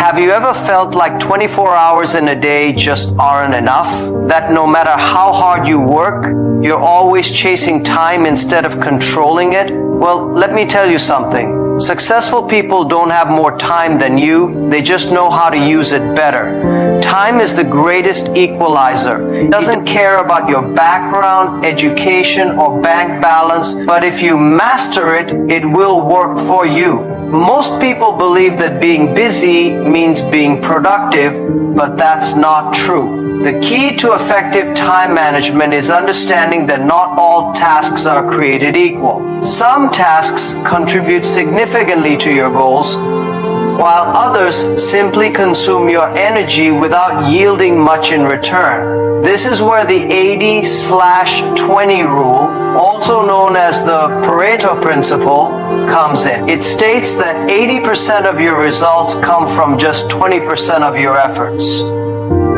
Have you ever felt like 24 hours in a day just aren't enough? That no matter how hard you work, you're always chasing time instead of controlling it? Well, let me tell you something. Successful people don't have more time than you, they just know how to use it better. Time is the greatest equalizer. It doesn't care about your background, education, or bank balance, but if you master it, it will work for you. Most people believe that being busy means being productive, but that's not true. The key to effective time management is understanding that not all tasks are created equal. Some tasks contribute significantly to your goals, while others simply consume your energy without yielding much in return. This is where the 80/20 rule, also known as the Pareto principle, comes in. It states that 80% of your results come from just 20% of your efforts.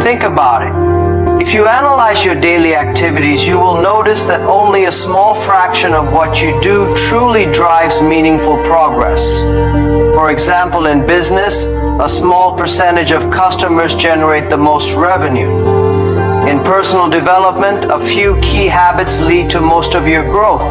Think about it. If you analyze your daily activities, you will notice that only a small fraction of what you do truly drives meaningful progress. For example, in business, a small percentage of customers generate the most revenue. In personal development, a few key habits lead to most of your growth.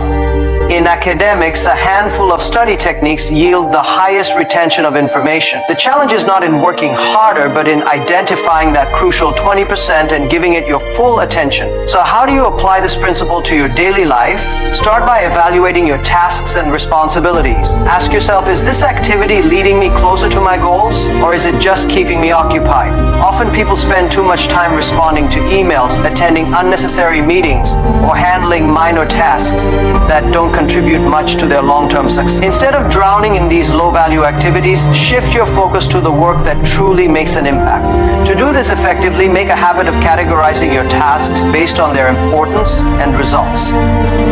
In academics, a handful of study techniques yield the highest retention of information. The challenge is not in working harder, but in identifying that crucial 20% and giving it your full attention. So how do you apply this principle to your daily life? Start by evaluating your tasks and responsibilities. Ask yourself, is this activity leading me closer to my goals, or is it just keeping me occupied? Often people spend too much time responding to emails, attending unnecessary meetings, or handling minor tasks that don't contribute much to their long-term success. Instead of drowning in these low-value activities, shift your focus to the work that truly makes an impact. To do this effectively, make a habit of categorizing your tasks based on their importance and results.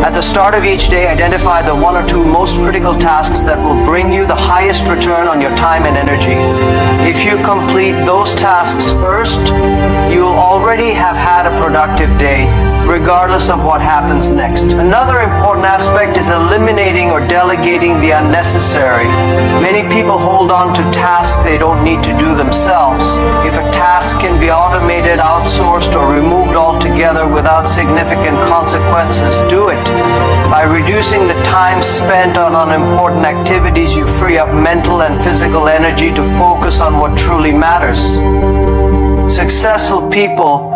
At the start of each day, identify the one or two most critical tasks that will bring you the highest return on your time and energy. If you complete those tasks first, you'll already have had a productive day, regardless of what happens next. Another important aspect is eliminating or delegating the unnecessary. Many people hold on to tasks they don't need to do themselves. If a task can be automated, outsourced, or removed altogether without significant consequences, do it. By reducing the time spent on unimportant activities, you free up mental and physical energy to focus on what truly matters. Successful people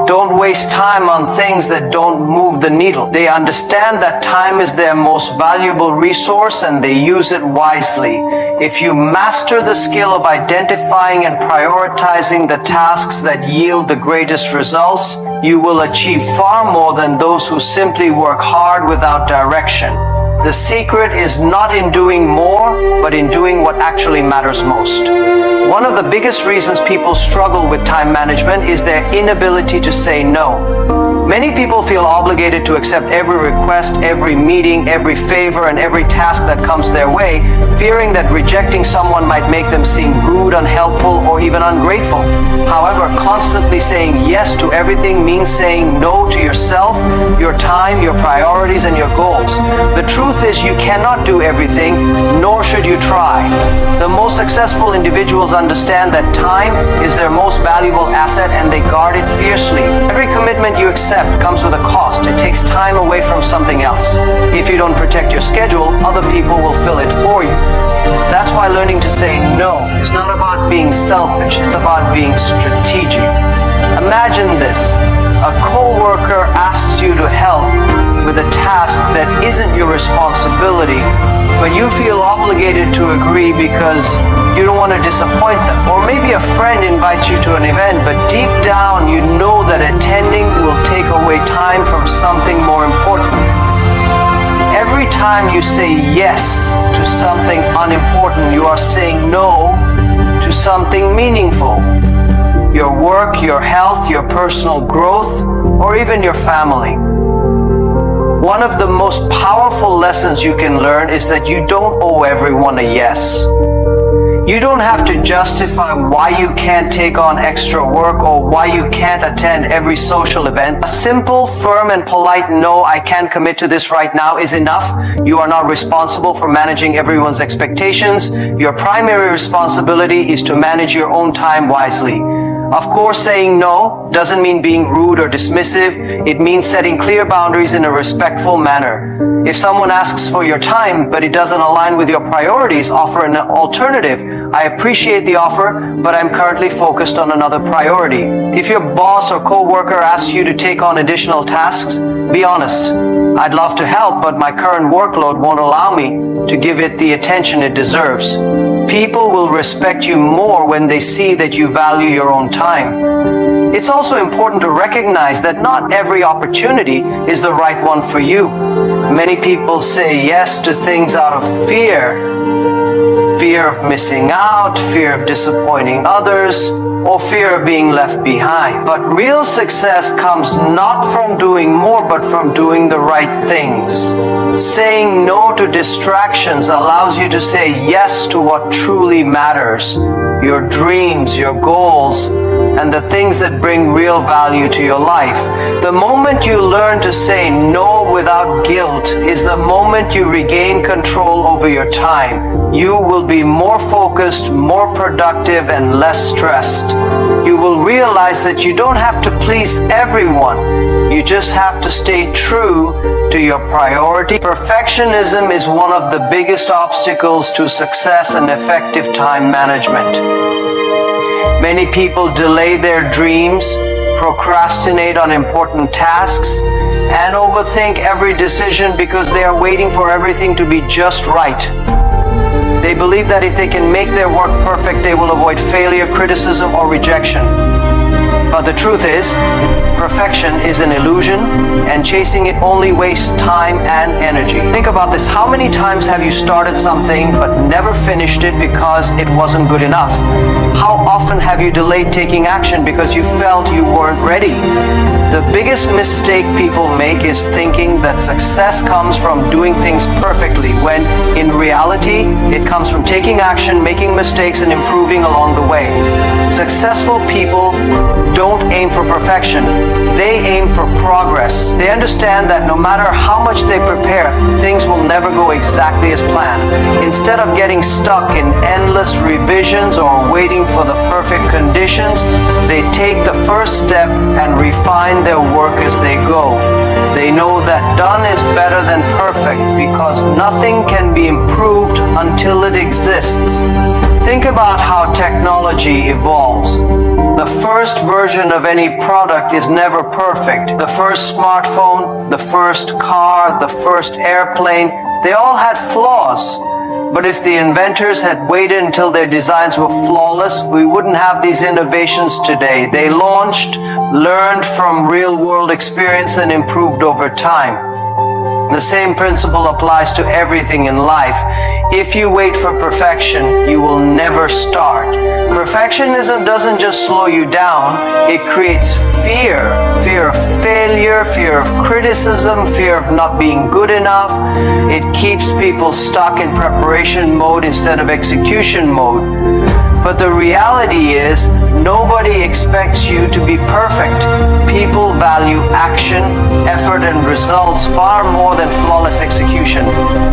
don't waste time on things that don't move the needle. They understand that time is their most valuable resource and they use it wisely. If you master the skill of identifying and prioritizing the tasks that yield the greatest results, you will achieve far more than those who simply work hard without direction. The secret is not in doing more, but in doing what actually matters most. One of the biggest reasons people struggle with time management is their inability to say no. Many people feel obligated to accept every request, every meeting, every favor, and every task that comes their way, fearing that rejecting someone might make them seem rude, unhelpful, or even ungrateful. However, constantly saying yes to everything means saying no to yourself, your time, your priorities, and your goals. The truth is you cannot do everything, nor should you try. The most successful individuals understand that time is their most valuable asset and they guard it fiercely. Every commitment you accept comes with a cost. It takes time away from something else. If you don't protect your schedule, other people will fill it for you. That's why learning to say no is not about being selfish, it's about being strategic. Imagine this. A co-worker asks you to help with a task that isn't your responsibility, but you feel obligated to agree because you don't want to disappoint them. Or maybe a friend invites you to an event, but deep down you know that attending will take away time from something more important. Every time you say yes to something unimportant, you are saying no to something meaningful. Your work, your health, your personal growth, or even your family. One of the most powerful lessons you can learn is that you don't owe everyone a yes. You don't have to justify why you can't take on extra work or why you can't attend every social event. A simple, firm, and polite no, I can't commit to this right now is enough. You are not responsible for managing everyone's expectations. Your primary responsibility is to manage your own time wisely. Of course, saying no doesn't mean being rude or dismissive. It means setting clear boundaries in a respectful manner. If someone asks for your time, but it doesn't align with your priorities, offer an alternative. I appreciate the offer, but I'm currently focused on another priority. If your boss or coworker asks you to take on additional tasks, be honest. I'd love to help, but my current workload won't allow me to give it the attention it deserves. People will respect you more when they see that you value your own time. It's also important to recognize that not every opportunity is the right one for you. Many people say yes to things out of fear. Fear of missing out, fear of disappointing others, or fear of being left behind. But real success comes not from doing more, but from doing the right things. Saying no to distractions allows you to say yes to what truly matters. Your dreams, your goals, and the things that bring real value to your life. The moment you learn to say no without guilt is the moment you regain control over your time. You will be more focused, more productive, and less stressed. You will realize that you don't have to please everyone. You just have to stay true to your priority. Perfectionism is one of the biggest obstacles to success and effective time management. Many people delay their dreams, procrastinate on important tasks, and overthink every decision because they are waiting for everything to be just right. They believe that if they can make their work perfect, they will avoid failure, criticism, or rejection. But the truth is, perfection is an illusion, and chasing it only wastes time and energy. Think about this. How many times have you started something but never finished it because it wasn't good enough? How often have you delayed taking action because you felt you weren't ready? The biggest mistake people make is thinking that success comes from doing things perfectly, when in reality, it comes from taking action, making mistakes, and improving along the way. Successful people don't aim for perfection. They aim for progress. They understand that no matter how much they prepare, things will never go exactly as planned. Instead of getting stuck in endless revisions or waiting for the perfect conditions, they take the first step and refine their work as they go. They know that done is better than perfect because nothing can be improved until it exists. Think about how technology evolves. The first version of any product is never perfect. The first smartphone, the first car, the first airplane, they all had flaws. But if the inventors had waited until their designs were flawless, we wouldn't have these innovations today. They launched, learned from real-world experience, and improved over time. The same principle applies to everything in life. If you wait for perfection, you will never start. Perfectionism doesn't just slow you down, it creates fear. Fear of failure, fear of criticism, fear of not being good enough. It keeps people stuck in preparation mode instead of execution mode. But the reality is, nobody expects you to be perfect. People value action, effort, and results far more than flawless execution.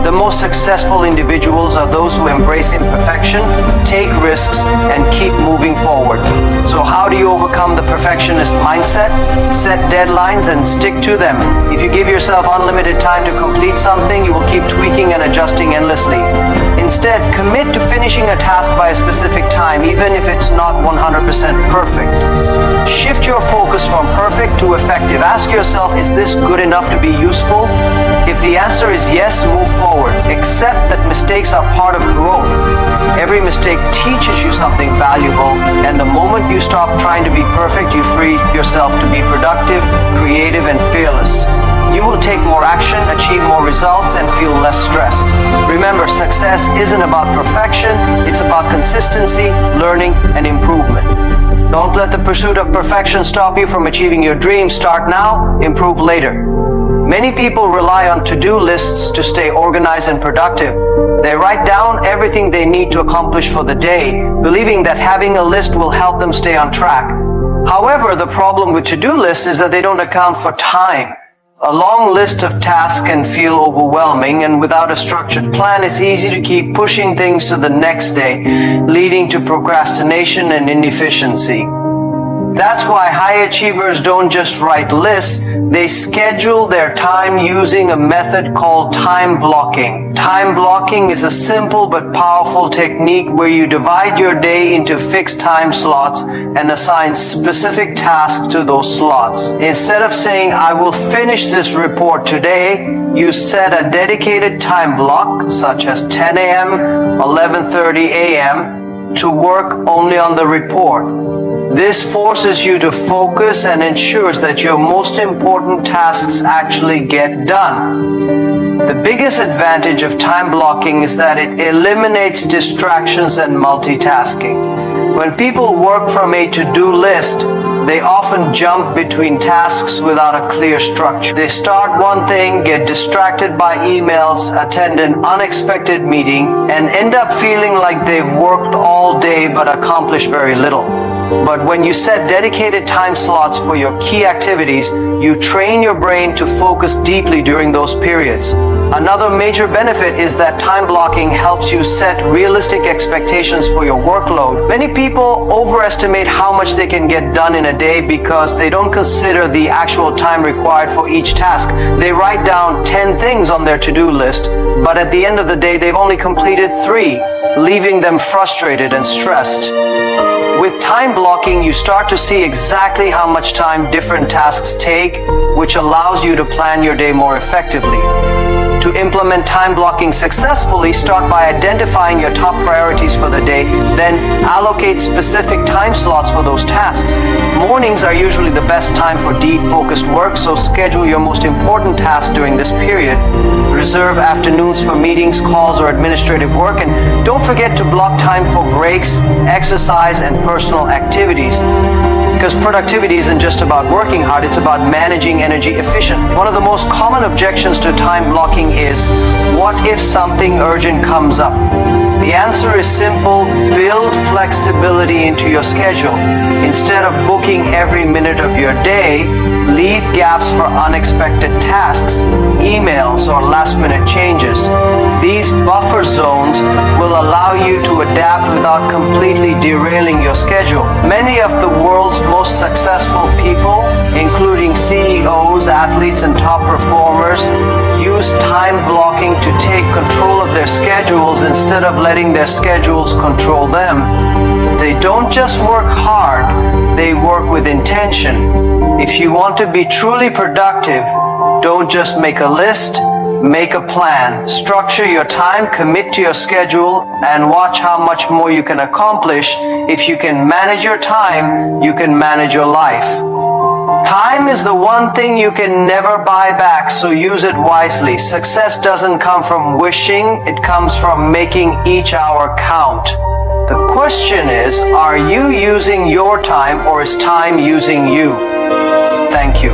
The most successful individuals are those who embrace imperfection, take risks, and keep moving forward. So how do you overcome the perfectionist mindset? Set deadlines and stick to them. If you give yourself unlimited time to complete something, you will keep tweaking and adjusting endlessly. Instead, commit to finishing a task by a specific time, even if it's not 100% perfect. Shift your focus from perfect to effective. Ask yourself, is this good enough to be useful? If the answer is yes, move forward. Accept that mistakes are part of growth. Every mistake teaches you something valuable, and the moment you stop trying to be perfect, you free yourself to be productive, creative, and fearless. You will take more action, achieve more results, and feel less stressed. Remember, success isn't about perfection, it's about consistency, learning, and improvement. Don't let the pursuit of perfection stop you from achieving your dreams. Start now, improve later. Many people rely on to-do lists to stay organized and productive. They write down everything they need to accomplish for the day, believing that having a list will help them stay on track. However, the problem with to-do lists is that they don't account for time. A long list of tasks can feel overwhelming, and without a structured plan, it's easy to keep pushing things to the next day, leading to procrastination and inefficiency. That's why high achievers don't just write lists, they schedule their time using a method called time blocking. Time blocking is a simple but powerful technique where you divide your day into fixed time slots and assign specific tasks to those slots. Instead of saying, I will finish this report today, you set a dedicated time block, such as 10 a.m., 11:30 a.m., to work only on the report. This forces you to focus and ensures that your most important tasks actually get done. The biggest advantage of time blocking is that it eliminates distractions and multitasking. When people work from a to-do list, they often jump between tasks without a clear structure. They start one thing, get distracted by emails, attend an unexpected meeting, and end up feeling like they've worked all day but accomplished very little. But when you set dedicated time slots for your key activities, you train your brain to focus deeply during those periods. Another major benefit is that time blocking helps you set realistic expectations for your workload. Many people overestimate how much they can get done in a day because they don't consider the actual time required for each task. They write down 10 things on their to-do list, but at the end of the day, they've only completed 3, leaving them frustrated and stressed. With time blocking, you start to see exactly how much time different tasks take, which allows you to plan your day more effectively. To implement time blocking successfully, start by identifying your top priorities for the day, then allocate specific time slots for those tasks. Mornings are usually the best time for deep, focused work, so schedule your most important tasks during this period. Reserve afternoons for meetings, calls, or administrative work, and don't forget to block time for breaks, exercise, and personal activities. Because productivity isn't just about working hard, it's about managing energy efficiently. One of the most common objections to time blocking is, what if something urgent comes up? The answer is simple: build flexibility into your schedule. Instead of booking every minute of your day, leave gaps for unexpected tasks, emails, or last-minute changes. These buffer zones will allow you to adapt without completely derailing your schedule. Many of the world's most successful people, including CEOs, athletes, and top performers, use time blocking to take control of their schedules instead of letting their schedules control them. They don't just work hard, they work with intention. If you want to be truly productive, don't just make a list, make a plan. Structure your time, commit to your schedule, and watch how much more you can accomplish. If you can manage your time, you can manage your life. Time is the one thing you can never buy back, so use it wisely. Success doesn't come from wishing, it comes from making each hour count. The question is, are you using your time, or is time using you? Thank you.